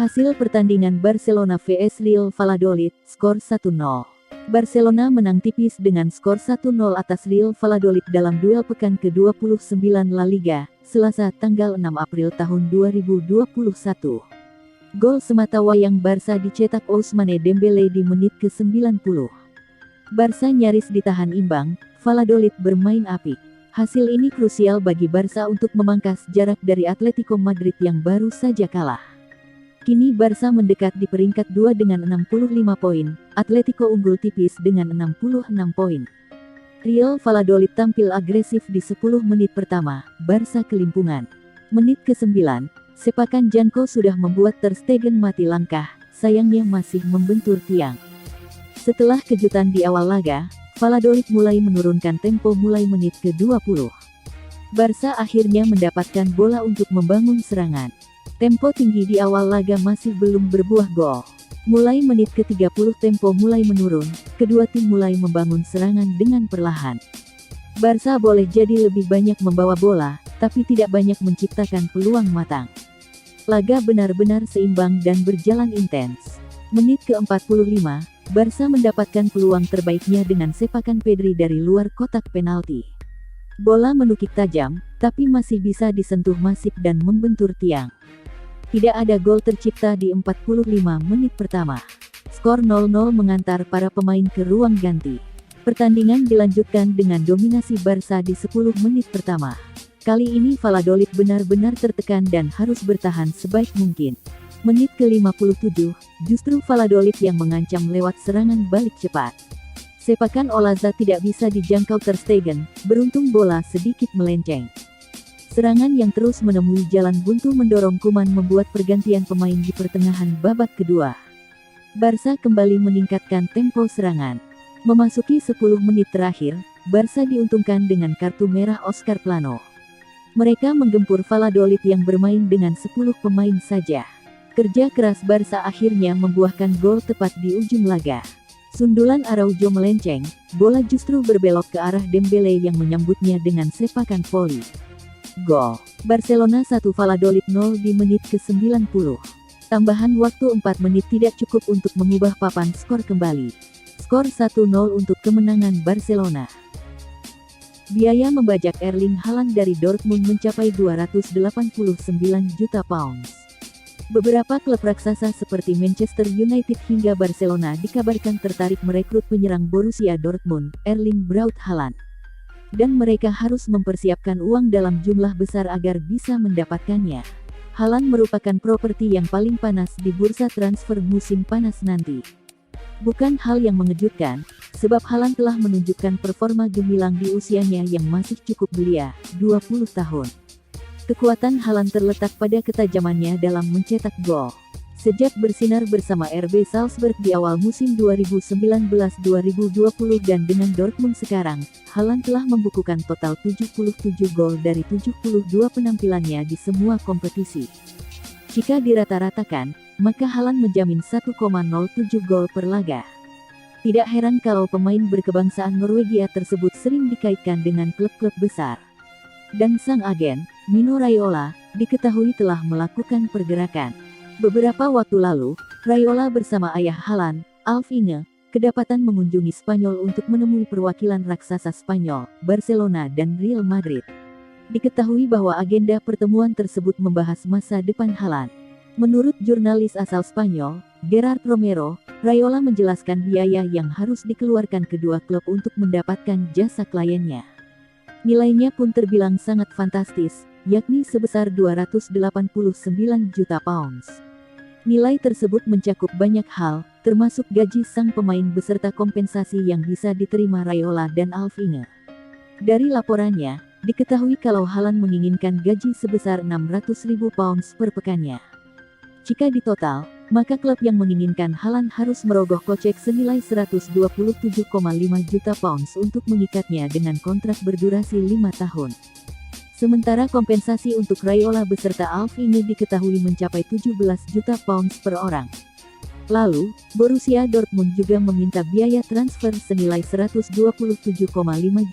Hasil pertandingan Barcelona vs Real Valladolid, skor 1-0. Barcelona menang tipis dengan skor 1-0 atas Real Valladolid dalam duel pekan ke-29 La Liga, Selasa tanggal 6 April tahun 2021. Gol semata wayang Barca dicetak Ousmane Dembele di menit ke-90. Barca nyaris ditahan imbang, Valladolid bermain apik. Hasil ini krusial bagi Barca untuk memangkas jarak dari Atletico Madrid yang baru saja kalah. Kini Barca mendekat di peringkat 2 dengan 65 poin, Atletico unggul tipis dengan 66 poin. Real Valladolid tampil agresif di 10 menit pertama, Barca kelimpungan. Menit ke-9, sepakan Janko sudah membuat Ter Stegen mati langkah, sayangnya masih membentur tiang. Setelah kejutan di awal laga, Valladolid mulai menurunkan tempo mulai menit ke-20. Barca akhirnya mendapatkan bola untuk membangun serangan. Tempo tinggi di awal laga masih belum berbuah gol. Mulai menit ke-30 tempo mulai menurun, kedua tim mulai membangun serangan dengan perlahan. Barca boleh jadi lebih banyak membawa bola, tapi tidak banyak menciptakan peluang matang. Laga benar-benar seimbang dan berjalan intens. Menit ke-45, Barca mendapatkan peluang terbaiknya dengan sepakan Pedri dari luar kotak penalti. Bola menukik tajam, tapi masih bisa disentuh Masip dan membentur tiang. Tidak ada gol tercipta di 45 menit pertama. Skor 0-0 mengantar para pemain ke ruang ganti. Pertandingan dilanjutkan dengan dominasi Barca di 10 menit pertama. Kali ini Valladolid benar-benar tertekan dan harus bertahan sebaik mungkin. Menit ke-57, justru Valladolid yang mengancam lewat serangan balik cepat. Sepakan Olaza tidak bisa dijangkau Ter Stegen, beruntung bola sedikit melenceng. Serangan yang terus menemui jalan buntu mendorong Koeman membuat pergantian pemain di pertengahan babak kedua. Barca kembali meningkatkan tempo serangan. Memasuki 10 menit terakhir, Barca diuntungkan dengan kartu merah Oscar Plano. Mereka menggempur Valladolid yang bermain dengan 10 pemain saja. Kerja keras Barca akhirnya membuahkan gol tepat di ujung laga. Sundulan Araujo melenceng, bola justru berbelok ke arah Dembele yang menyambutnya dengan sepakan voli. Gol. Barcelona 1 Valladolid 0 di menit ke-90. Tambahan waktu 4 menit tidak cukup untuk mengubah papan skor kembali. Skor 1-0 untuk kemenangan Barcelona. Biaya membajak Erling Haaland dari Dortmund mencapai 289 juta pounds. Beberapa klub raksasa seperti Manchester United hingga Barcelona dikabarkan tertarik merekrut penyerang Borussia Dortmund, Erling Braut Haaland. Dan mereka harus mempersiapkan uang dalam jumlah besar agar bisa mendapatkannya. Haaland merupakan properti yang paling panas di bursa transfer musim panas nanti. Bukan hal yang mengejutkan, sebab Haaland telah menunjukkan performa gemilang di usianya yang masih cukup belia, 20 tahun. Kekuatan Haaland terletak pada ketajamannya dalam mencetak gol. Sejak bersinar bersama RB Salzburg di awal musim 2019-2020 dan dengan Dortmund sekarang, Haaland telah membukukan total 77 gol dari 72 penampilannya di semua kompetisi. Jika dirata-ratakan, maka Haaland menjamin 1,07 gol per laga. Tidak heran kalau pemain berkebangsaan Norwegia tersebut sering dikaitkan dengan klub-klub besar. Dan sang agen, Mino Raiola, diketahui telah melakukan pergerakan. Beberapa waktu lalu, Raiola bersama ayah Haaland, Alf Inge, kedapatan mengunjungi Spanyol untuk menemui perwakilan raksasa Spanyol, Barcelona dan Real Madrid. Diketahui bahwa agenda pertemuan tersebut membahas masa depan Haaland. Menurut jurnalis asal Spanyol, Gerard Romero, Raiola menjelaskan biaya yang harus dikeluarkan kedua klub untuk mendapatkan jasa kliennya. Nilainya pun terbilang sangat fantastis, yakni sebesar 289 juta pounds. Nilai tersebut mencakup banyak hal, termasuk gaji sang pemain beserta kompensasi yang bisa diterima Raiola dan Alf Inge. Dari laporannya, diketahui kalau Haaland menginginkan gaji sebesar 600.000 pounds per pekannya. Jika ditotal, maka klub yang menginginkan Haaland harus merogoh kocek senilai 127,5 juta pounds untuk mengikatnya dengan kontrak berdurasi 5 tahun. Sementara kompensasi untuk Raiola beserta Alf Inge diketahui mencapai 17 juta pounds per orang. Lalu, Borussia Dortmund juga meminta biaya transfer senilai 127,5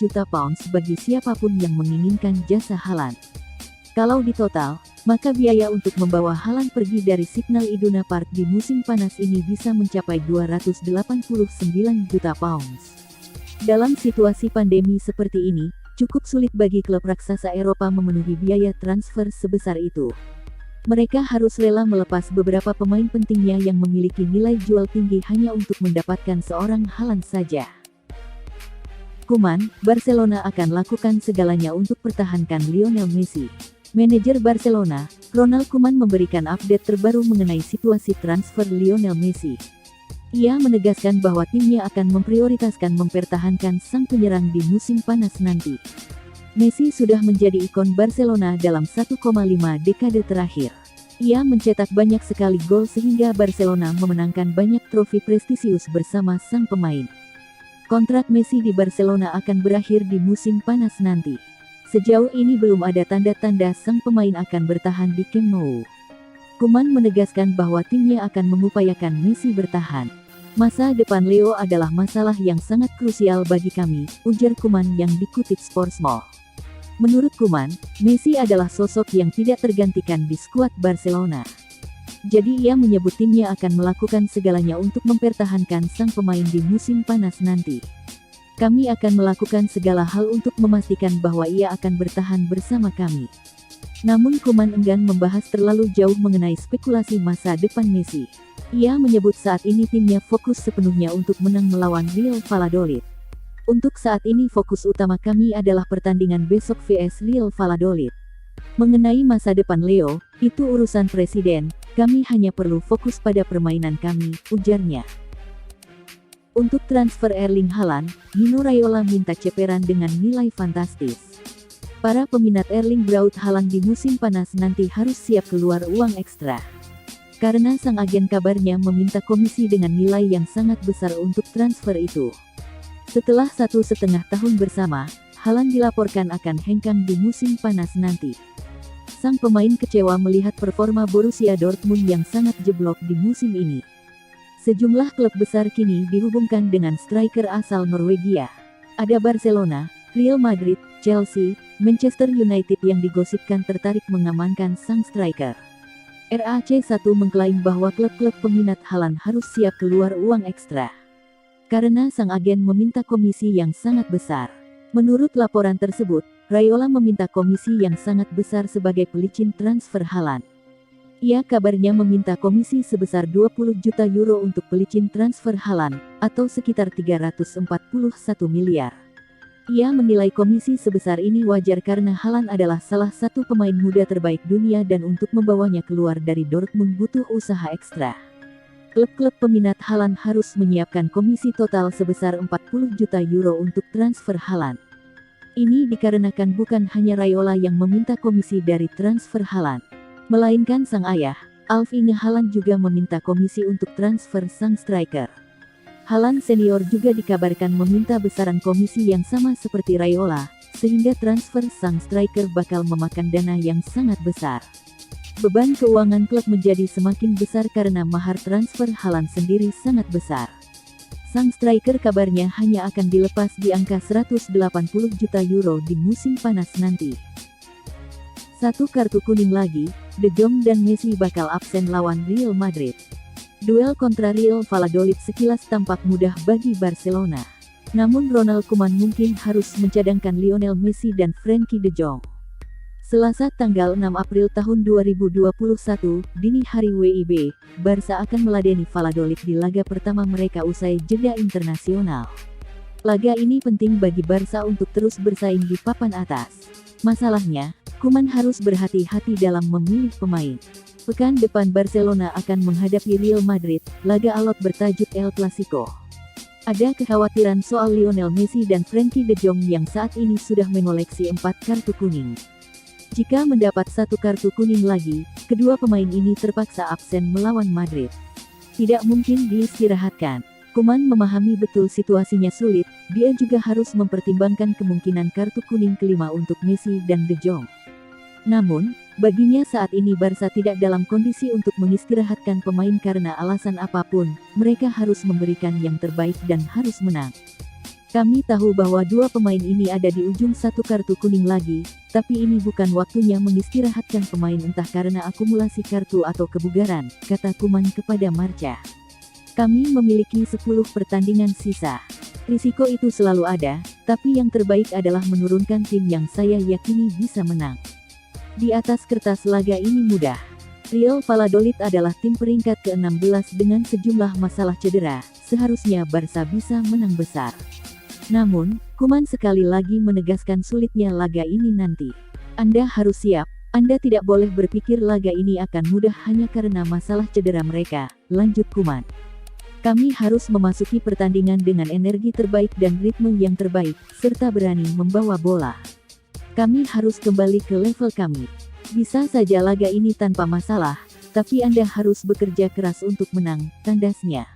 juta pounds bagi siapapun yang menginginkan jasa Haaland. Kalau ditotal, maka biaya untuk membawa Haaland pergi dari Signal Iduna Park di musim panas ini bisa mencapai 289 juta pounds. Dalam situasi pandemi seperti ini, cukup sulit bagi klub raksasa Eropa memenuhi biaya transfer sebesar itu. Mereka harus rela melepas beberapa pemain pentingnya yang memiliki nilai jual tinggi hanya untuk mendapatkan seorang Haaland saja. Koeman, Barcelona akan lakukan segalanya untuk pertahankan Lionel Messi. Manajer Barcelona, Ronald Koeman memberikan update terbaru mengenai situasi transfer Lionel Messi. Ia menegaskan bahwa timnya akan memprioritaskan mempertahankan sang penyerang di musim panas nanti. Messi sudah menjadi ikon Barcelona dalam 1,5 dekade terakhir. Ia mencetak banyak sekali gol sehingga Barcelona memenangkan banyak trofi prestisius bersama sang pemain. Kontrak Messi di Barcelona akan berakhir di musim panas nanti. Sejauh ini belum ada tanda-tanda sang pemain akan bertahan di Camp Nou. Koeman menegaskan bahwa timnya akan mengupayakan Messi bertahan. Masa depan Leo adalah masalah yang sangat krusial bagi kami, ujar Koeman yang dikutip Sportsmall. Menurut Koeman, Messi adalah sosok yang tidak tergantikan di skuad Barcelona. Jadi ia menyebut timnya akan melakukan segalanya untuk mempertahankan sang pemain di musim panas nanti. Kami akan melakukan segala hal untuk memastikan bahwa ia akan bertahan bersama kami. Namun Koeman enggan membahas terlalu jauh mengenai spekulasi masa depan Messi. Ia menyebut saat ini timnya fokus sepenuhnya untuk menang melawan Real Valladolid. Untuk saat ini fokus utama kami adalah pertandingan besok vs Real Valladolid. Mengenai masa depan Leo, itu urusan presiden, kami hanya perlu fokus pada permainan kami, ujarnya. Untuk transfer Erling Haaland, Mino Raiola minta ceperan dengan nilai fantastis. Para peminat Erling Braut Haaland di musim panas nanti harus siap keluar uang ekstra. Karena sang agen kabarnya meminta komisi dengan nilai yang sangat besar untuk transfer itu. Setelah 1,5 tahun bersama, Haaland dilaporkan akan hengkang di musim panas nanti. Sang pemain kecewa melihat performa Borussia Dortmund yang sangat jeblok di musim ini. Sejumlah klub besar kini dihubungkan dengan striker asal Norwegia. Ada Barcelona, Real Madrid, Chelsea, Manchester United yang digosipkan tertarik mengamankan sang striker. RAC1 mengklaim bahwa klub-klub peminat Haaland harus siap keluar uang ekstra. Karena sang agen meminta komisi yang sangat besar. Menurut laporan tersebut, Raiola meminta komisi yang sangat besar sebagai pelicin transfer Haaland. Ia kabarnya meminta komisi sebesar 20 juta euro untuk pelicin transfer Haaland, atau sekitar 341 miliar. Ia menilai komisi sebesar ini wajar karena Haaland adalah salah satu pemain muda terbaik dunia dan untuk membawanya keluar dari Dortmund butuh usaha ekstra. Klub-klub peminat Haaland harus menyiapkan komisi total sebesar 40 juta euro untuk transfer Haaland. Ini dikarenakan bukan hanya Raiola yang meminta komisi dari transfer Haaland, melainkan sang ayah, Alf-Inge Haaland juga meminta komisi untuk transfer sang striker. Haaland senior juga dikabarkan meminta besaran komisi yang sama seperti Raiola, sehingga transfer sang striker bakal memakan dana yang sangat besar. Beban keuangan klub menjadi semakin besar karena mahar transfer Haaland sendiri sangat besar. Sang striker kabarnya hanya akan dilepas di angka 180 juta euro di musim panas nanti. Satu kartu kuning lagi, De Jong dan Messi bakal absen lawan Real Madrid. Duel kontra Real Valladolid sekilas tampak mudah bagi Barcelona. Namun Ronald Koeman mungkin harus mencadangkan Lionel Messi dan Frenkie de Jong. Selasa tanggal 6 April tahun 2021, dini hari WIB, Barca akan meladeni Valladolid di laga pertama mereka usai jeda internasional. Laga ini penting bagi Barca untuk terus bersaing di papan atas. Masalahnya, Koeman harus berhati-hati dalam memilih pemain. Pekan depan Barcelona akan menghadapi Real Madrid, laga alot bertajuk El Clasico. Ada kekhawatiran soal Lionel Messi dan Frenkie de Jong yang saat ini sudah mengoleksi 4 kartu kuning. Jika mendapat 1 kartu kuning lagi, kedua pemain ini terpaksa absen melawan Madrid. Tidak mungkin diistirahatkan. Koeman memahami betul situasinya sulit, dia juga harus mempertimbangkan kemungkinan kartu kuning kelima untuk Messi dan de Jong. Namun, baginya saat ini Barca tidak dalam kondisi untuk mengistirahatkan pemain karena alasan apapun, mereka harus memberikan yang terbaik dan harus menang. Kami tahu bahwa dua pemain ini ada di ujung satu kartu kuning lagi, tapi ini bukan waktunya mengistirahatkan pemain entah karena akumulasi kartu atau kebugaran, kata Kuman kepada Marca. Kami memiliki 10 pertandingan sisa. Risiko itu selalu ada, tapi yang terbaik adalah menurunkan tim yang saya yakini bisa menang. Di atas kertas laga ini mudah. Real Valladolid adalah tim peringkat ke-16 dengan sejumlah masalah cedera, seharusnya Barca bisa menang besar. Namun, Kuman sekali lagi menegaskan sulitnya laga ini nanti. Anda harus siap, Anda tidak boleh berpikir laga ini akan mudah hanya karena masalah cedera mereka, lanjut Kuman. Kami harus memasuki pertandingan dengan energi terbaik dan ritme yang terbaik, serta berani membawa bola. Kami harus kembali ke level kami. Bisa saja laga ini tanpa masalah, tapi Anda harus bekerja keras untuk menang, tandasnya.